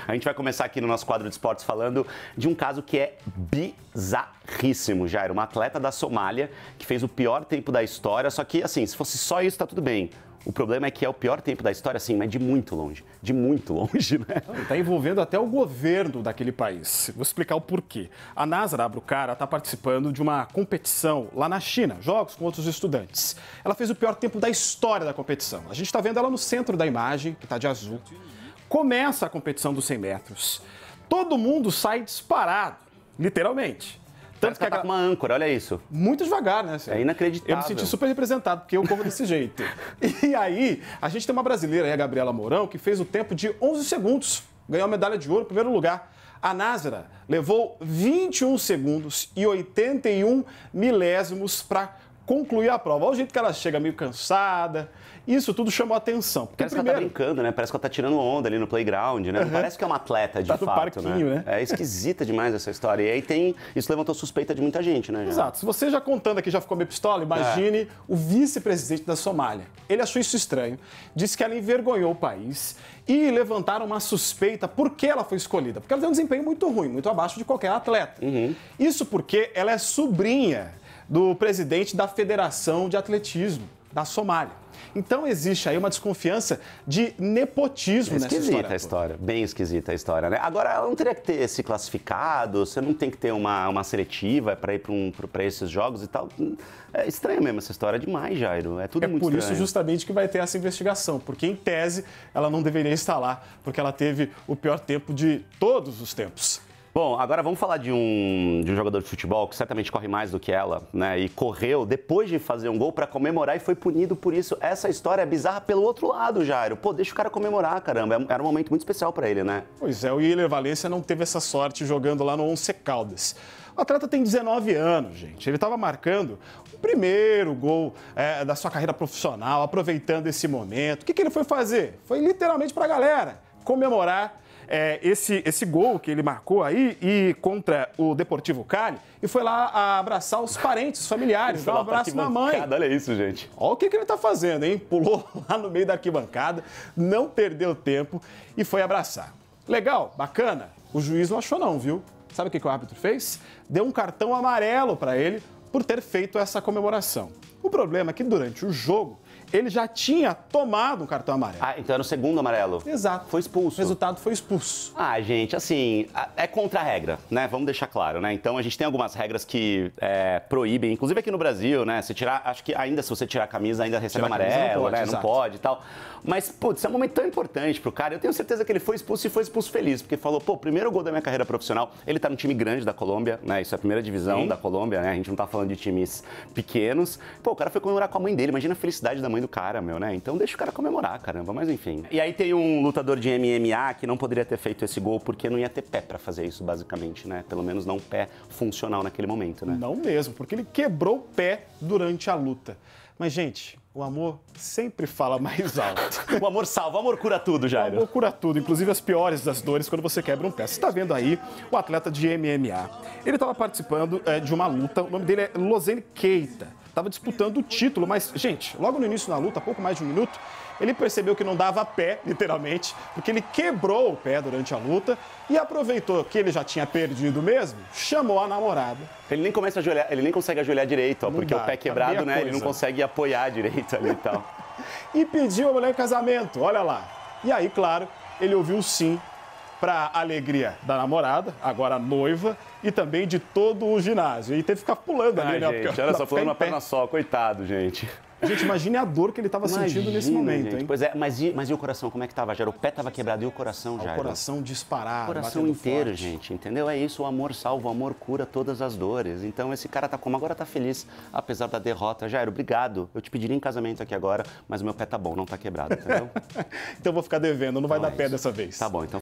A gente vai começar aqui no nosso quadro de esportes falando de um caso que é bizarríssimo, Jairo. Uma atleta da Somália que fez o pior tempo da história, só que, assim, se fosse só isso, tá tudo bem. O problema é que é o pior tempo da história, assim, mas de muito longe, né? Está envolvendo até o governo daquele país. Vou explicar o porquê. A Nazra Abukara está participando de uma competição lá na China, jogos com outros estudantes. Ela fez o pior tempo da história da competição. A gente está vendo ela no centro da imagem, que está de azul. Começa a competição dos 100 metros. Todo mundo sai disparado, literalmente. Tanto que ela tá com uma âncora, olha isso. Muito devagar, né? É inacreditável. Eu me senti super representado, porque eu corro desse jeito. E aí, a gente tem uma brasileira, a Gabriela Mourão, que fez o tempo de 11 segundos. Ganhou a medalha de ouro em primeiro lugar. A Nazra levou 21 segundos e 81 milésimos para concluir a prova. Olha o jeito que ela chega meio cansada. Isso tudo chamou a atenção. Porque parece que ela tá brincando, né? Parece que ela tá tirando onda ali no playground, né? Não parece que é uma atleta, de fato, no parquinho, né? É esquisita demais essa história. E aí isso levantou suspeita de muita gente, né? Exato. Se você já contando aqui já ficou meio pistola, imagine o vice-presidente da Somália. Ele achou isso estranho, disse que ela envergonhou o país e levantaram uma suspeita por que ela foi escolhida. Porque ela tem um desempenho muito ruim, muito abaixo de qualquer atleta. Isso porque ela é sobrinha do presidente da Federação de Atletismo da Somália. Então existe aí uma desconfiança de nepotismo nessa história. Esquisita a história, bem esquisita a história, né? Agora, ela não teria que ter se classificado, você não tem que ter uma seletiva para ir para esses jogos e tal. É estranho mesmo essa história, demais, Jairo. É tudo muito estranho. É por isso justamente que vai ter essa investigação, porque em tese ela não deveria estar lá, porque ela teve o pior tempo de todos os tempos. Bom, agora vamos falar de um jogador de futebol que certamente corre mais do que ela, né? E correu depois de fazer um gol para comemorar e foi punido por isso. Essa história é bizarra pelo outro lado, Jairo. Pô, deixa o cara comemorar, caramba. Era um momento muito especial para ele, né? Pois é, o Iler Valencia não teve essa sorte jogando lá no Once Caldas. O atleta tem 19 anos, gente. Ele estava marcando o primeiro gol da sua carreira profissional, aproveitando esse momento. O que ele foi fazer? Foi literalmente para a galera comemorar esse gol que ele marcou aí e contra o Deportivo Cali e foi lá abraçar os parentes, os familiares, dar um abraço na mãe. Olha isso, gente. Olha o que ele está fazendo, hein? Pulou lá no meio da arquibancada, não perdeu tempo e foi abraçar. Legal, bacana. O juiz não achou não, viu? Sabe o que o árbitro fez? Deu um cartão amarelo para ele por ter feito essa comemoração. O problema é que durante o jogo ele já tinha tomado um cartão amarelo. Ah, então era o segundo amarelo? Exato. Foi expulso. O resultado foi expulso. Ah, gente, assim, é contra a regra, né? Vamos deixar claro, né? Então a gente tem algumas regras que proíbem, inclusive aqui no Brasil, né? Se tirar, acho que ainda se você tirar a camisa ainda recebe amarelo, né? Não pode e tal. Mas, putz, é um momento tão importante pro cara. Eu tenho certeza que ele foi expulso e foi expulso feliz, porque falou, pô, primeiro gol da minha carreira profissional. Ele tá no time grande da Colômbia, né? Isso é a primeira divisão da Colômbia, né? A gente não tá falando de times pequenos. Pô, o cara foi comemorar com a mãe dele. Imagina a felicidade da mãe do cara, meu, né? Então deixa o cara comemorar, caramba, mas enfim. E aí tem um lutador de MMA que não poderia ter feito esse gol porque não ia ter pé pra fazer isso, basicamente, né? Pelo menos não pé funcional naquele momento, né? Não mesmo, porque ele quebrou o pé durante a luta. Mas, gente, o amor sempre fala mais alto. O amor salva, o amor cura tudo, Jairo. O amor cura tudo, inclusive as piores das dores quando você quebra um pé. Você está vendo aí o atleta de MMA. Ele estava participando de uma luta, o nome dele é Lozene Keita. Estava disputando o título, mas, gente, logo no início da luta, pouco mais de um minuto, ele percebeu que não dava pé, literalmente, porque ele quebrou o pé durante a luta e aproveitou que ele já tinha perdido mesmo, chamou a namorada. Ele nem começa a ajoelhar, ele nem consegue ajoelhar direito, ó, porque o pé quebrado, né? Ele não consegue apoiar direito ali e tal. E pediu a mulher em casamento, olha lá. E aí, claro, ele ouviu sim para a alegria da namorada, agora noiva, e também de todo o ginásio. E teve que ficar pulando ali, né? Gente, olha só, pulando uma perna só, coitado, gente. Gente, imagine a dor que ele estava sentindo nesse momento, gente. hein? Pois é, mas e o coração, como é que tava, Jairo? O pé tava quebrado e o coração, Jairo? O coração disparado, o coração inteiro, forte. gente, entendeu? É isso, o amor salva, o amor cura todas as dores. Então esse cara tá como? Agora tá feliz, apesar da derrota. Jairo, obrigado. Eu te pediria em casamento aqui agora, mas o meu pé tá bom, não tá quebrado, entendeu? Então vou ficar devendo, não vai dar pé dessa vez. Tá bom, então